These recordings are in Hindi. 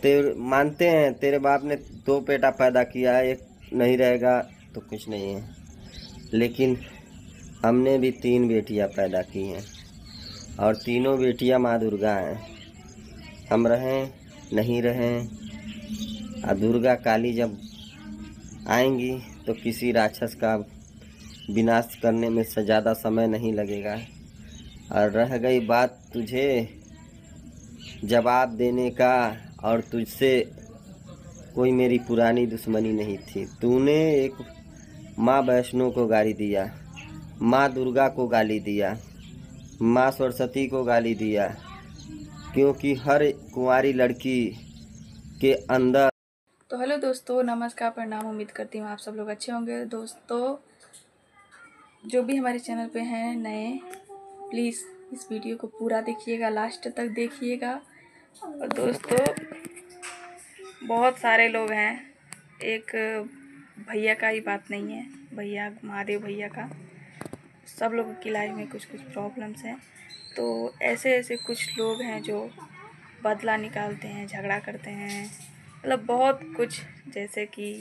मानते हैं तेरे बाप ने 2 बेटा पैदा किया है, एक नहीं रहेगा तो कुछ नहीं है, लेकिन हमने भी 3 बेटियां पैदा की हैं और तीनों बेटियां माँ दुर्गा हैं। हम रहें नहीं रहें, दुर्गा काली जब आएंगी तो किसी राक्षस का विनाश करने में से ज़्यादा समय नहीं लगेगा। और रह गई बात तुझे जवाब देने का, और तुझसे कोई मेरी पुरानी दुश्मनी नहीं थी। तूने एक माँ वैष्णो को गाली दिया, माँ दुर्गा को गाली दिया, माँ सरस्वती को गाली दिया, क्योंकि हर कुंवारी लड़की के अंदर। तो हेलो दोस्तों, नमस्कार, प्रणाम। उम्मीद करती हूँ आप सब लोग अच्छे होंगे। दोस्तों, जो भी हमारे चैनल पे हैं नए, प्लीज़ इस वीडियो को पूरा देखिएगा, लास्ट तक देखिएगा। और दोस्तों, बहुत सारे लोग हैं, एक भैया का ही बात नहीं है, भैया महादेव भैया का, सब लोगों की लाइफ में कुछ कुछ प्रॉब्लम्स हैं। तो ऐसे ऐसे कुछ लोग हैं जो बदला निकालते हैं, झगड़ा करते हैं, मतलब बहुत कुछ, जैसे कि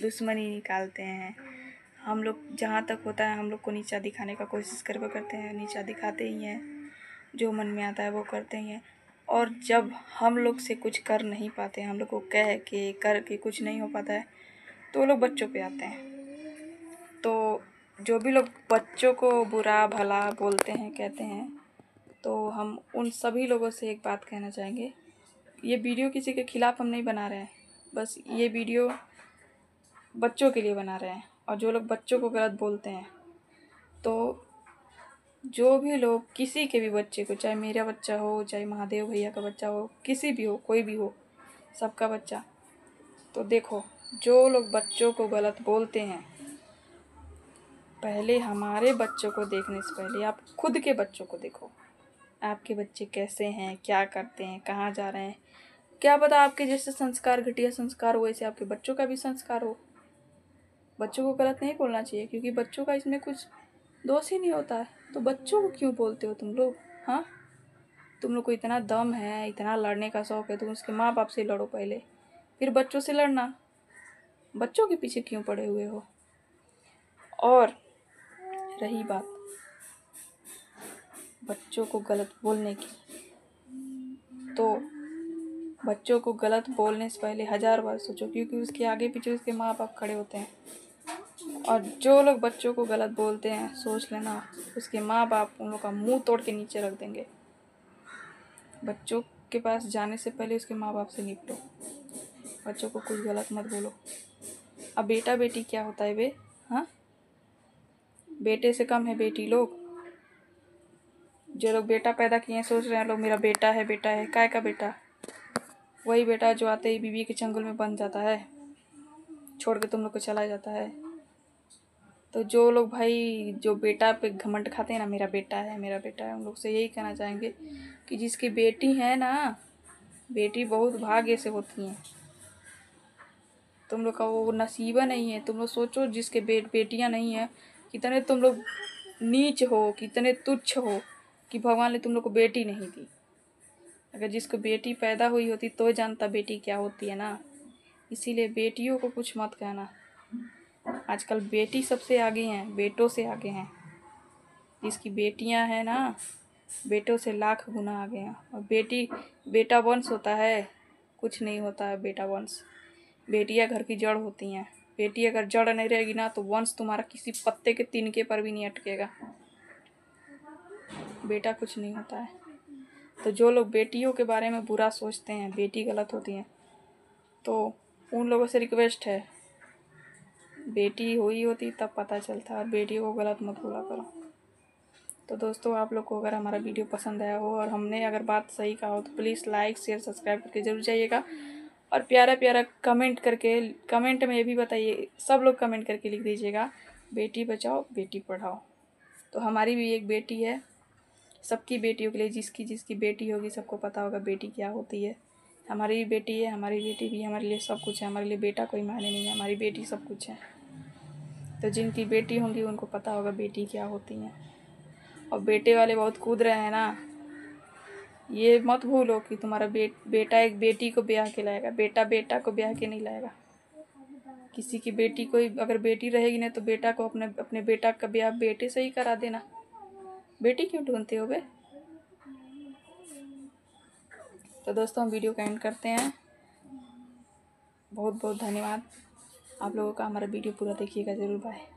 दुश्मनी निकालते हैं। हम लोग जहाँ तक होता है हम लोग को नीचा दिखाने का कोशिश करते हैं, नीचा दिखाते ही हैं, जो मन में आता है वो करते ही हैं। और जब हम लोग से कुछ कर नहीं पाते, हम लोग को कह के कर के कुछ नहीं हो पाता है, तो वो लोग बच्चों पे आते हैं। तो जो भी लोग बच्चों को बुरा भला बोलते हैं, कहते हैं, तो हम उन सभी लोगों से एक बात कहना चाहेंगे। ये वीडियो किसी के खिलाफ़ हम नहीं बना रहे हैं, बस ये वीडियो बच्चों के लिए बना रहे हैं। और जो लोग बच्चों को गलत बोलते हैं, तो जो भी लोग किसी के भी बच्चे को, चाहे मेरा बच्चा हो, चाहे महादेव भैया का बच्चा हो, किसी भी हो, कोई भी हो, सबका बच्चा, तो देखो, जो लोग बच्चों को गलत बोलते हैं, पहले हमारे बच्चों को देखने से पहले आप खुद के बच्चों को देखो। आपके बच्चे कैसे हैं, क्या करते हैं, कहाँ जा रहे हैं। क्या पता आपके जैसे संस्कार, घटिया संस्कार हो, वैसे आपके बच्चों का भी संस्कार हो। बच्चों को गलत नहीं बोलना चाहिए, क्योंकि बच्चों का इसमें कुछ दोष ही नहीं होता है। तो बच्चों को क्यों बोलते हो तुम लोग? हाँ, तुम लोग को इतना दम है, इतना लड़ने का शौक़ है, तुम उसके माँ बाप से लड़ो पहले, फिर बच्चों से लड़ना। बच्चों के पीछे क्यों पड़े हुए हो? और रही बात बच्चों को गलत बोलने की, तो बच्चों को गलत बोलने से पहले 1000 बार सोचो, क्योंकि उसके आगे पीछे उसके माँ बाप खड़े होते हैं। और जो लोग बच्चों को गलत बोलते हैं, सोच लेना उसके माँ बाप उन लोग का मुंह तोड़ के नीचे रख देंगे। बच्चों के पास जाने से पहले उसके माँ बाप से निपटो, बच्चों को कुछ गलत मत बोलो। अब बेटा बेटी क्या होता है बे? हाँ, बेटे से कम है बेटी लोग। जो लोग बेटा पैदा किए हैं, सोच रहे हैं लोग मेरा बेटा है, बेटा है। काय का बेटा? वही बेटा जो आते ही बीवी के चंगुल में बंध जाता है, छोड़ के तुम लोग को चला जाता है। तो जो लोग भाई जो बेटा पे घमंड खाते हैं ना, मेरा बेटा है, मेरा बेटा है, उन लोग से यही कहना चाहेंगे कि जिसकी बेटी है ना, बेटी बहुत भाग्य से होती हैं। तुम लोग का वो नसीबा नहीं है। तुम लोग सोचो, जिसके बेटियां नहीं है, कितने तुम लोग नीच हो, कितने तुच्छ हो कि भगवान ने तुम लोग को बेटी नहीं दी। अगर जिसको बेटी पैदा हुई होती तो जानता बेटी क्या होती है ना। इसीलिए बेटियों को कुछ मत कहना। आजकल बेटी सबसे आगे हैं, बेटों से आगे हैं। जिसकी बेटियां हैं ना, बेटों से लाख गुना आगे हैं। और बेटा वंश होता है, कुछ नहीं होता है बेटा वंश। बेटियां घर की जड़ होती हैं। बेटी अगर जड़ नहीं रहेगी ना, तो वंश तुम्हारा किसी पत्ते के तिनके पर भी नहीं अटकेगा। बेटा कुछ नहीं होता है। तो जो लोग बेटियों के बारे में बुरा सोचते हैं, बेटी गलत होती हैं, तो उन लोगों से रिक्वेस्ट है, बेटी हुई होती तब पता चलता, और बेटियों को गलत मत बोला करो। तो दोस्तों, आप लोग को अगर हमारा वीडियो पसंद आया हो और हमने अगर बात सही कहा हो, तो प्लीज़ लाइक शेयर सब्सक्राइब करके ज़रूर जाइएगा। और प्यारा प्यारा कमेंट करके, कमेंट में ये भी बताइए, सब लोग कमेंट करके लिख दीजिएगा, बेटी बचाओ बेटी पढ़ाओ। तो हमारी भी एक बेटी है, सबकी बेटियों के लिए, जिसकी जिसकी बेटी होगी सबको पता होगा बेटी क्या होती है। हमारी भी बेटी है, हमारी बेटी भी हमारे लिए सब कुछ है। हमारे लिए बेटा कोई मायने नहीं है, हमारी बेटी सब कुछ है। तो जिनकी बेटी होंगी उनको पता होगा बेटी क्या होती हैं। और बेटे वाले बहुत कूद रहे हैं ना, ये मत भूलो कि तुम्हारा बेटा एक बेटी को ब्याह के लाएगा, बेटा बेटा को ब्याह के नहीं लाएगा। किसी की बेटी कोई अगर बेटी रहेगी ना तो बेटा को अपने बेटा का ब्याह बेटे से ही करा देना। बेटी क्यों ढूंढते हो बे? तो दोस्तों हम वीडियो का एंड करते हैं। बहुत बहुत धन्यवाद आप लोगों का, हमारा वीडियो पूरा देखिएगा ज़रूर। बाय।